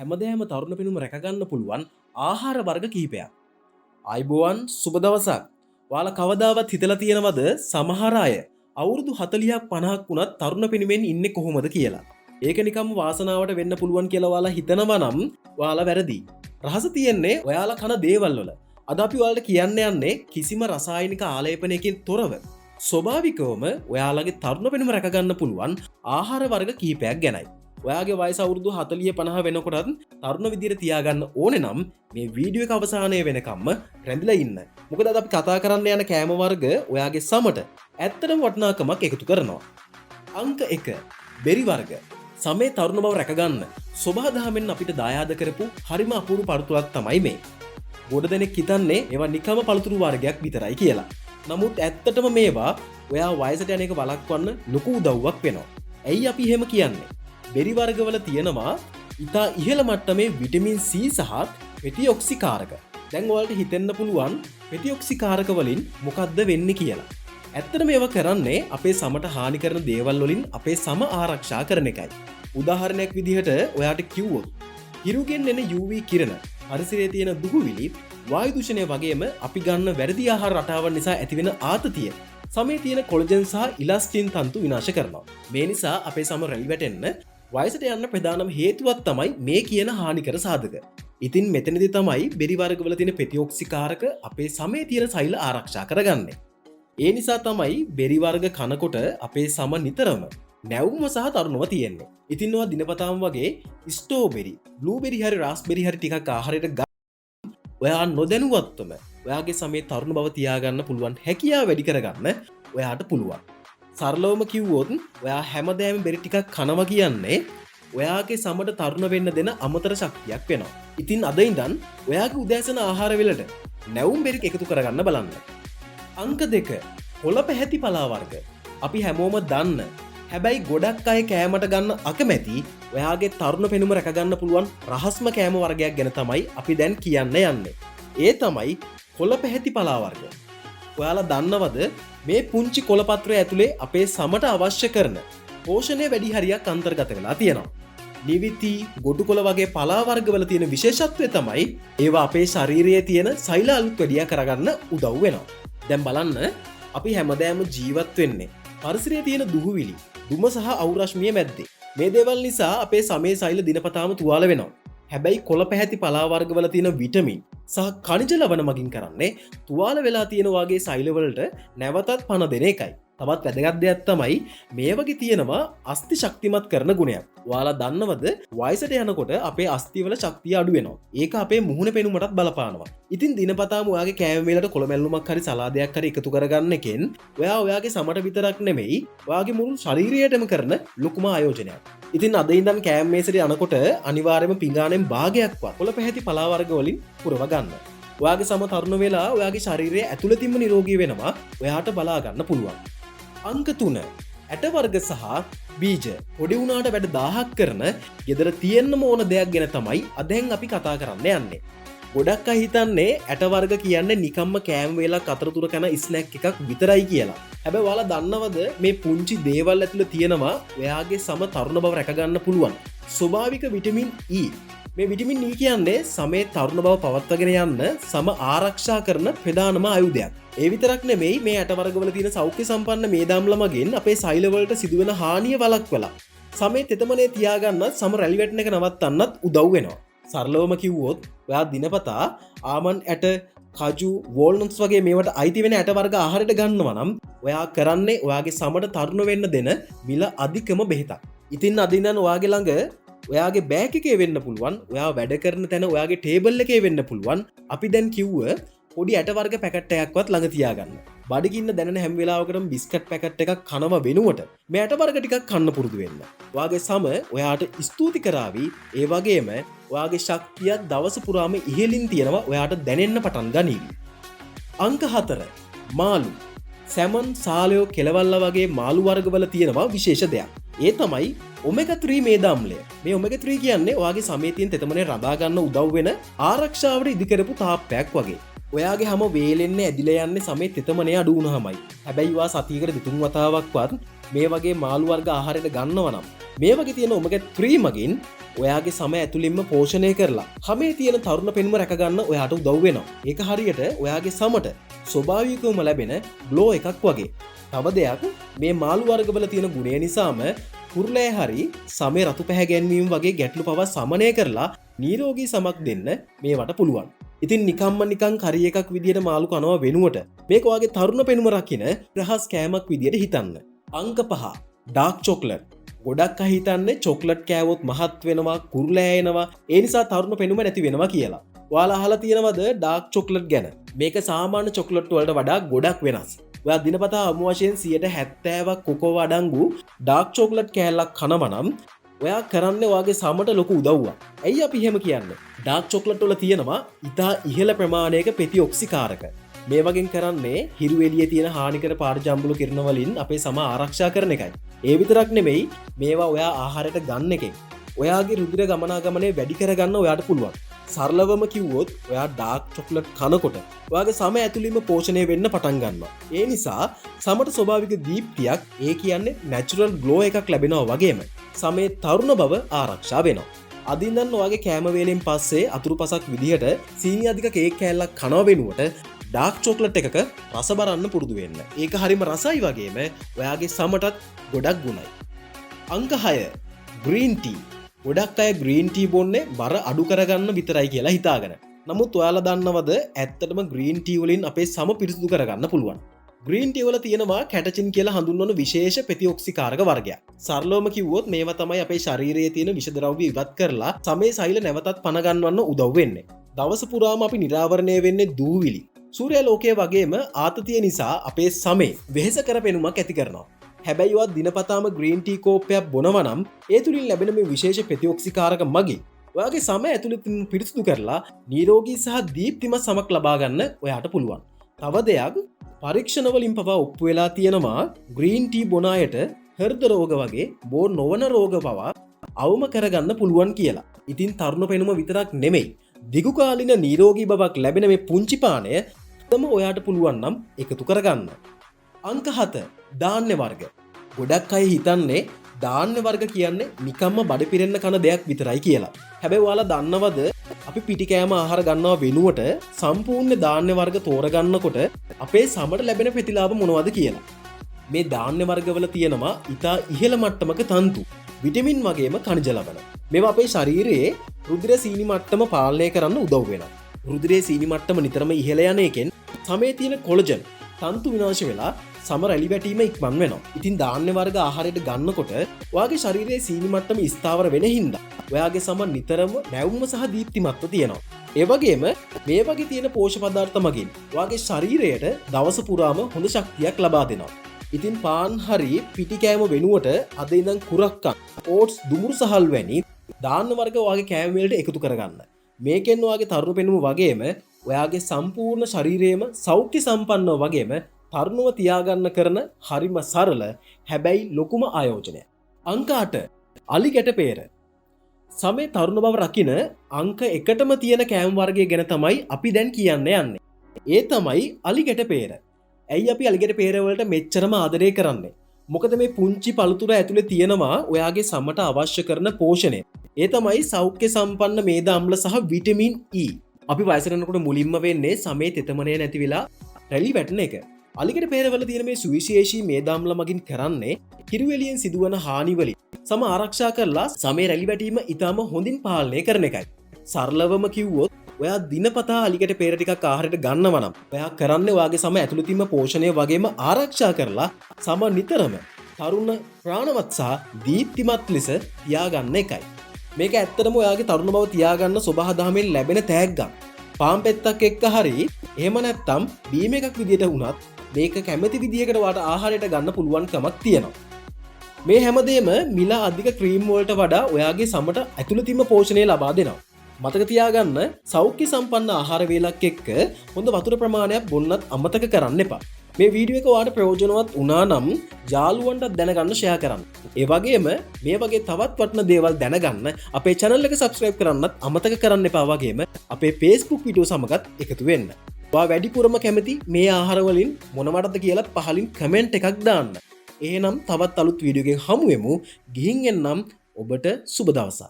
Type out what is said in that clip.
හැමදෑම තරුණ පෙනුම රැකගන්න පුළුවන් ආහාර වර්ග කීපයක්. අයිබෝවන් සුබ දවසක්. ඔයාලා කවදාවත් හිතලා තියෙනවද සමහර අය අවුරුදු 40ක් 50ක් වුණත් තරුණ පෙනුමෙන් ඉන්නේ කොහොමද කියලා? ඒක නිකම්ම වාසනාවට වෙන්න පුළුවන් කියලා ඔයාලා හිතනවා නම් ඔයාලා වැරදි. රහස තියෙන්නේ ඔයාලා කන දේවල් වල. අද අපි ඔයාලට කියන්න යන්නේ කිසිම රසායනික ආලේපනයකින් තොරව ස්වභාවිකවම ඔයාලගේ තරුණ පෙනුම රැකගන්න පුළුවන් ආහාර වර්ග කීපයක් ගැනයි. ඔයාගේ වයස අවුරුදු 40 50 වෙනකොටත් තරුණ විදියට තියාගන්න ඕනේ නම් මේ වීඩියෝ එක අවසානය වෙනකම්ම රැඳිලා ඉන්න. මොකද අද අපි කතා කරන්න යන කෑම වර්ග ඔයාගේ සමට ඇත්තටම වටිනාකමක් එකතු කරනවා. අංක 1 බෙරි වර්ග. සමේ තරුණ බව රැකගන්න සබහාදහමෙන් අපිට දායාද කරපු හරිම අපූර්ව පළතුරක් තමයි මේ. ගොඩ දෙනෙක් හිතන්නේ ඒවා නිකම්ම පළතුරු වර්ගයක් විතරයි කියලා. නමුත් ඇත්තටම මේවා ඔයා වයසට යන එක වළක්වන්න ලොකු උදව්වක් වෙනවා. ඇයි අපි එහෙම කියන්නේ? බෙරි වර්ගවල තියෙනවා ඉතා ඉහළ මට්ටමේ විටමින් C සහ පෙටිඔක්සිකාරක. දැන් ඔයාලට හිතෙන්න පුළුවන් පෙටිඔක්සිකාරක වලින් මොකද්ද වෙන්නේ කියලා. ඇත්තටම මේවා කරන්නේ අපේ සමට හානි කරන දේවල් වලින් අපේ සම ආරක්ෂා කරන එකයි. උදාහරණයක් විදිහට ඔයාට කිව්වොත් හිරුගෙන් එන UV කිරණ, පරිසරයේ තියෙන දුහුවිලි, වායු දූෂණය වගේම අපි ගන්න වැරදි ආහාර රටාවන් නිසා ඇතිවෙන ආතතිය සමේ තියෙන කොලජන් සහ ඉලාස්ටින් තන්තු විනාශ කරනවා. මේ නිසා අපේ සම රැලි වැටෙන්න වයසට යන්න ප්‍රධානම හේතුවක් තමයි මේ කියන හානිකර සාධක. ඉතින් මෙතනදි තමයි බෙරි වර්ගවල තියෙන පෙටිඔක්සිකාරක අපේ සමේ තියෙන සෛල ආරක්ෂා කරගන්නේ. ඒ නිසා තමයි බෙරි වර්ග කනකොට අපේ සම නිතරම නැවුම සහ තරුණව තියෙන්නේ. ඉතින් ඔයා දිනපතාම වගේ ස්ට්‍රෝබෙරි, බ්ලූබෙරි හරි රාස්බෙරි හරි ටිකක් ආහාරයට ගන්න ඔයා නොදැනුවත්වම ඔයාගේ සමේ තරුණ බව තියාගන්න පුළුවන් හැකියාව වැඩි කරගන්න ඔයාට පුළුවන්. සරලවම කිව්වොත් ඔයා හැමදෑම බෙරි ටිකක් කනවා කියන්නේ ඔයාගේ සමට තරුණ වෙන්න දෙන අමතර ශක්තියක් වෙනවා. ඉතින් අද ඉඳන් ඔයාගේ උදෑසන ආහාර වලට නැවුම් බෙරි එකතු කරගන්න බලන්න. අංක 2 කොළ පැහැති පලා වර්ග. අපි හැමෝම දන්න හැබැයි ගොඩක් අය කෑමට ගන්න අකමැති ඔයාගේ තරුණ පෙනුම රැකගන්න පුළුවන් රහස්ම කෑම වර්ගයක් ගැන තමයි අපි දැන් කියන්න යන්නේ. ඒ තමයි කොළ පැහැති පලා වර්ග. ඔයාලා දන්නවද මේ පුංචි කොළපත්‍රය ඇතුලේ අපේ සමට අවශ්‍ය කරන පෝෂණය වැඩි හරියක් අන්තර්ගත වෙලා තියෙනවා. නිවිති, ගොටුකොළ වගේ පලා වර්ගවල තියෙන විශේෂත්වය තමයි ඒවා අපේ ශරීරයේ තියෙන සෛල අලුත් වැඩියා කරගන්න උදව් වෙනවා. දැන් බලන්න අපි හැමදෑම ජීවත් වෙන්නේ පරිසරයේ තියෙන දුහුවිලි, දුම සහ අවුරශ්මිය මැද්දේ. මේ දේවල් නිසා අපේ සමේ සෛල දිනපතාම තුවාල වෙනවා. හැබැයි කොළ පැහැති පලා වර්ගවල තියෙන විටමින් සහ khනිජ ලවණ මගින් කරන්නේ තුවාල වෙලා තියෙන වාගේ සෛලවලට නැවතත් පණ දෙන එකයි. තවත් වැදගත් දෙයක් තමයි මේ වගේ තියෙනවා අස්ථි ශක්තිමත් කරන ගුණයක්. ඔයාලා දන්නවද වයසට යනකොට අපේ අස්ථිවල ශක්තිය අඩු වෙනවා. ඒක අපේ මුහුණ පෙනුමටත් බලපානවා. ඉතින් දිනපතාම ඔයාගේ කෑම වේලට කොළ මැල්ලුමක් හරි සලාදයක් හරි එකතු කරගන්න එකෙන් ඔයාගේ සමට විතරක් නෙමෙයි ඔයාගේ මුළු ශරීරයටම කරන ලොකුම ආයෝජනයක්. ඉතින් අද ඉඳන් කෑම මේසෙට යනකොට අනිවාර්යයෙන්ම පිඟානෙන් භාගයක්වත් කොළ පැහැති පලා වර්ග වලින් පුරව ගන්න. ඔයාගේ සම තරුණ වෙලා ඔයාගේ ශරීරය ඇතුළතින්ම නිරෝගී වෙනවා ඔයාට බලා ගන්න පුළුවන්. අංක 3 ඇට වර්ග සහ බීජ. පොඩි වුණාට වැඩ 1000ක් කරන ගෙදර තියෙන්නම ඕන දෙයක් ගැන තමයි අදෙන් අපි කතා කරන්න යන්නේ. ගොඩක් අය හිතන්නේ ඇට වර්ග කියන්නේ නිකම්ම කෑම වේලක් අතරතුර කන ස්නැක් එකක් විතරයි කියලා. හැබැයි ඔයාලා දන්නවද මේ පුංචි දේවල් ඇතුළේ තියෙනවා ඔයාගේ සම තරුණ බව රැකගන්න පුළුවන් ස්වභාවික විටමින් E. මේ විටමින් E කියන්නේ සමේ තරුණ බව පවත්වාගෙන යන්න සම ආරක්ෂා කරන ප්‍රධානම ආයුධයක්. ඒ විතරක් නෙමෙයි මේ ඇට වර්ගවල තියෙන සෞඛ්‍ය සම්පන්න මේදාම්ල මගින් අපේ සෛල වලට සිදුවෙන හානිය වළක්වලා සමේ තෙතමනේ තියාගන්න සම රැලි වැටෙන එක නවත්තන්නත් උදව් වෙනවා. සරලවම කිව්වොත් ඔයා දිනපතා ආමන්ඩ් ඇට, කජු, වෝල්නට්ස් වගේ මේවට අයිති වෙන ඇට වර්ග ආහාරයට ගන්නවා නම් ඔයා කරන්නේ ඔයාගේ සමට තරුණ වෙන්න දෙන මිල අධිකම බෙහෙතක්. ඉතින් අද ඉඳන් ඔයාගේ ළඟ ඔයාගේ බෑග් එකේ වෙන්න පුළුවන්, ඔයා වැඩ කරන තැන ඔයාගේ ටේබල් එකේ වෙන්න පුළුවන්. අපි දැන් කිව්ව පොඩි ඇට වර්ග පැකට් එකක්වත් ළඟ තියාගන්න. බඩගින්න දැනෙන හැම වෙලාවකටම බිස්කට් පැකට් එකක් කනව වෙනුවට මේ ඇට වර්ග ටිකක් කන්න පුරුදු වෙන්න. ඔයාගේ සම ඔයාට ස්තුති කරાવી. ඒ වගේම ඔයාගේ ශක්තිය දවස පුරාම ඉහළින් තියෙනවා ඔයාට දැනෙන්න පටන් ගනීවි. අංක 4 මාළු. සැමන්, සාලයෝ, කෙලවල්ල වගේ මාළු වර්ගවල තියෙනවා විශේෂ දෙයක්. ඒ තමයි ඔමෙගා 3 මේදාම්ලය. මේ ඔමෙගා 3 කියන්නේ ඔයාගේ සමේ තියෙන තෙතමනේ රඳා ගන්න උදව් වෙන ආරක්ෂාවට ඉදිකරපු තාප්පයක් වගේ. ඔයාගේ හැම වේලෙන්නේ ඇදිලා යන්නේ සමේ තෙතමනේ අඩු වුණාමයි. හැබැයි ඔයා සතියකට 2 වතාවක්වත් මේ වගේ මාළු වර්ග ආහාරයට ගන්නවා නම් මේ වගේ තියෙන ඔමෙගා 3 මගින් ඔයාගේ සම ඇතුළින්ම පෝෂණය කරලා හැමේ තියෙන තරුණ පෙනුම රැක ගන්න ඔයාට උදව් වෙනවා. ඒක හරියට ඔයාගේ සමට ස්වභාවිකවම ලැබෙන ග්ලෝ එකක් වගේ. තව දෙයක් මේ මාළු වර්ගවල තියෙන ගුණය නිසාම කුරුලෑ හරි සමේ රතු පැහැගැන්වීම වගේ ගැටලු පවා සමනය කරලා නිරෝගී සමක් දෙන්න මේවට පුළුවන්. ඉතින් නිකන් කරි එකක් විදියට මාළු කනවා වෙනුවට මේක ඔයාගේ තරුණ පෙනුම රකින්න රහස් කෑමක් විදියට හිතන්න. අංක 5 ඩාර්ක් චොක්ලට්. ගොඩක් අය හිතන්නේ චොක්ලට් කෑවොත් මහත් වෙනවා, කුරුලෑ එනවා, ඒ නිසා තරුණ පෙනුම නැති වෙනවා කියලා. ඔයාලා අහලා තියෙනවද ඩාර්ක් චොක්ලට් ගැන? මේක සාමාන්‍ය චොක්ලට් වලට වඩා ගොඩක් වෙනස්. ඔයා දිනපතා අමු වශයෙන් 70%ක් කොකෝ අඩංගු ඩාර්ක් චොක්ලට් කෑල්ලක් කනවා නම් ඔයා කරන්නේ ඔයාගේ සමට ලොකු උදව්වක්. ඇයි අපි එහෙම කියන්නේ? ඩාර්ක් චොක්ලට් වල තියෙනවා ඉතා ඉහළ ප්‍රමාණයක ප්‍රතිඔක්සිකාරක. මේ වගේ කරන්නේ හිරු එළියේ තියෙන හානිකර පාරජම්බුළු කිරණ වලින් අපේ සම ආරක්ෂා කරන එකයි. ඒ විතරක් නෙමෙයි මේවා ඔයා ආහාරයට ගන්න එකෙන් ඔයාගේ රුධිර ගමනාගමනය වැඩි කරගන්න ඔයාට පුළුවන්. සරලවම කිව්වොත් ඔයා ඩාර්ක් චොක්ලට් කනකොට ඔයාගේ සම ඇතුළින්ම පෝෂණය වෙන්න පටන් ගන්නවා. ඒ නිසා සමට ස්වභාවික දීප්තියක්, ඒ කියන්නේ නැචරල් ග්ලෝ එකක් ලැබෙනවා වගේම සමේ තරුණ බව ආරක්ෂා වෙනවා. අදින් දැන් ඔයාගේ කෑම වේලෙන් පස්සේ අතුරුපසක් විදිහට සීනි අධික කේක් කෑල්ලක් කනවා වෙනුවට ඩාර්ක් චොක්ලට් එකක රස බලන්න පුරුදු වෙන්න. ඒක හරිම රසයි වගේම ඔයාගේ සමටත් ගොඩක් ගුණයි. අංක 6 ග්‍රීන් ටී. ගොඩක් අය ග්‍රීන් ටී බොන්නේ බර අඩු කරගන්න විතරයි කියලා හිතාගෙන. නමුත් ඔයාලා දන්නවද ඇත්තටම ග්‍රීන් ටී වලින් අපේ සම පිරිසිදු කරගන්න පුළුවන්. ග්‍රීන් ටී වල තියෙනවා කැටචින් කියලා හඳුන්වන විශේෂ ප්‍රතිඔක්සිකාරක වර්ගයක්. සරලවම කිව්වොත් මේවා තමයි අපේ ශරීරයේ තියෙන විෂ ද්‍රව්‍ය ඉවත් කරලා සමේ සෛල නැවතත් පන ගන්නවන්න උදව් වෙන්නේ. දවස පුරාම අපි නිරාවරණය වෙන්නේ දූවිලි, සූර්යාලෝකයේ වගේම ආතතිය නිසා අපේ සමේ වෙහෙස කර පෙනුමක් ඇති කරනවා. හැබැයි ඔයා දිනපතාම ග්‍රීන් ටී කෝප්පයක් බොනවා නම් ඒ තුලින් ලැබෙන මේ විශේෂ ප්‍රතිඔක්සිකාරක මගින් ඔයාගේ සම ඇතුළතින් පිරිසිදු කරලා නිරෝගී සහ දීප්තිමත් සමක් ලබා ගන්න ඔයාට පුළුවන්. තව දෙයක් පරීක්ෂණ වලින් පවා ඔප්පු වෙලා තියෙනවා ග්‍රීන් ටී බොන අයට හෘද රෝග වගේ බෝ නොවන රෝග පවා අවම කරගන්න පුළුවන් කියලා. ඉතින් තරුණ පෙනුම විතරක් නෙමෙයි, දිගුකාලීන නිරෝගී බවක් ලැබෙන මේ පුංචි පානය තම ඔයාට පුළුවන් නම් එකතු කරගන්න. අංක 7 ධාන්‍ය වර්ග. ගොඩක් අය හිතන්නේ ධාන්‍ය වර්ග කියන්නේ නිකම්ම බඩ පිරෙන්න කන දෙයක් විතරයි කියලා. හැබැයි ඔයාලා දන්නවද අපි පිටි කෑම ආහාර ගන්නවා වෙනුවට සම්පූර්ණ ධාන්‍ය වර්ග තෝරගන්නකොට අපේ සමට ලැබෙන ප්‍රතිලාභ මොනවද කියලා? මේ ධාන්‍ය වර්ගවල තියෙනවා ඉතා ඉහළ මට්ටමක තන්තු, විටමින් වගේම khනිජ ලවණ. මේවා අපේ ශරීරයේ රුධිර සීනි මට්ටම පාලනය කරන්න උදව් වෙනවා. රුධිරයේ සීනි මට්ටම නිතරම ඉහළ යන එකෙන් සමේ තියෙන කොලජන් තන්තු විනාශ වෙලා සම රැලි වැටීම ඉක්මන් වෙනවා. ඉතින් ධාන්‍ය වර්ග ආහාරයට ගන්නකොට ඔයාගේ ශරීරයේ සීනි මට්ටම ස්ථාවර වෙන හින්දා ඔයාගේ සම නිතරම නැවුම්ම සහ දීප්තිමත්ව තියෙනවා. ඒ වගේම මේ වගේ තියෙන පෝෂක පදාර්ථ මගින් ඔයාගේ ශරීරයට දවස පුරාම හොඳ ශක්තියක් ලබා දෙනවා. ඉතින් පාන් හරි පිටි කෑම වෙනුවට අද ඉඳන් කුරක්කන්, ඕට්ස්, දුමුරු සහල් වැනි ධාන්‍ය වර්ග ඔයාගේ කෑම වලට එකතු කරගන්න. මේකෙන් ඔයාගේ තරුණ පෙනුම වගේම ඔයාගේ සම්පූර්ණ ශරීරයේම සෞඛ්‍ය සම්පන්නව වගේම තරුණව තියාගන්න කරන හරිම සරල හැබැයි ලොකුම ආයෝජනය. අංක 8 අලි ගැට peer. සමේ තරුණ බව රකින්න අංක 1ටම තියෙන කෑම වර්ගය ගැන තමයි අපි දැන් කියන්න යන්නේ. ඒ තමයි අලි ගැට peer. ඇයි අපි අලි ගැට peer වලට මෙච්චරම ආදරය කරන්නේ? මොකද මේ පුංචි පළතුර ඇතුලේ තියෙනවා ඔයාගේ සමට අවශ්‍ය කරන පෝෂණය. ඒ තමයි සෞඛ්‍ය සම්පන්න මේද අම්ල සහ විටමින් E. අපි වයසට යනකොට මුලින්ම වෙන්නේ සමේ තෙතමනය නැති වෙලා රැලි වැටෙන එක. අලිගැට peer වල තියෙන මේ සුවිශේෂී මේද අම්ල මගින් කරන්නේ හිරු එළියෙන් සිදුවන හානි වලින් සම ආරක්ෂා කරලා සමේ රැලි වැටීම ඉතාම හොඳින් පාලනය කරන එකයි. සරලවම කිව්වොත් ඔයා දිනපතා අලිගැට peer ටිකක් ආහාරයට ගන්නවා නම් ඔයා කරන්නේ ඔයාගේ සම ඇතුළතින්ම පෝෂණය වගේම ආරක්ෂා කරලා සම නිතරම තරුණ ප්‍රාණවත් සහ දීප්තිමත් ලෙස තියාගන්න එකයි. මේක ඇත්තටම ඔයාගේ තරුණ බව තියාගන්න සබහාදහමෙන් ලැබෙන තෑග්ගක්. පාන් පෙත්තක් එක්ක හරි එහෙම නැත්නම් බීම එකක් විදියට වුණත් මේක කැමැති විදියකට වාට ආහාරයට ගන්න පුළුවන් කමක් තියෙනවා. මේ හැමදේම මිල අධික ක්‍රීම් වලට වඩා ඔයාගේ සමට ඇතුළතින්ම පෝෂණය ලබා දෙනවා. මතක තියාගන්න සෞඛ්‍ය සම්පන්න ආහාර වේලක් එක්ක හොඳ වතුර ප්‍රමාණයක් බොන්නත් අමතක කරන්න එපා. මේ වීඩියෝ එක ඔයාලට ප්‍රයෝජනවත් වුණා නම් යාළුවන්ටත් දැනගන්න ෂෙයා කරන්න. ඒ වගේම මේ වගේ තවත් වටින දේවල් දැනගන්න අපේ channel එක subscribe කරන්නත් අමතක කරන්න එපා. වගේම අපේ Facebook වීඩියෝ සමගත් එකතු වෙන්න. ඔයා වැඩිපුරම කැමති මේ ආහාර වලින් මොනවටද කියලා පහලින් කමෙන්ට් එකක් දාන්න. එහෙනම් තවත් අලුත් වීඩියෝ එකකින් හමු වෙමු. ගිහින් එන්නම්. ඔබට සුබ දවසක්.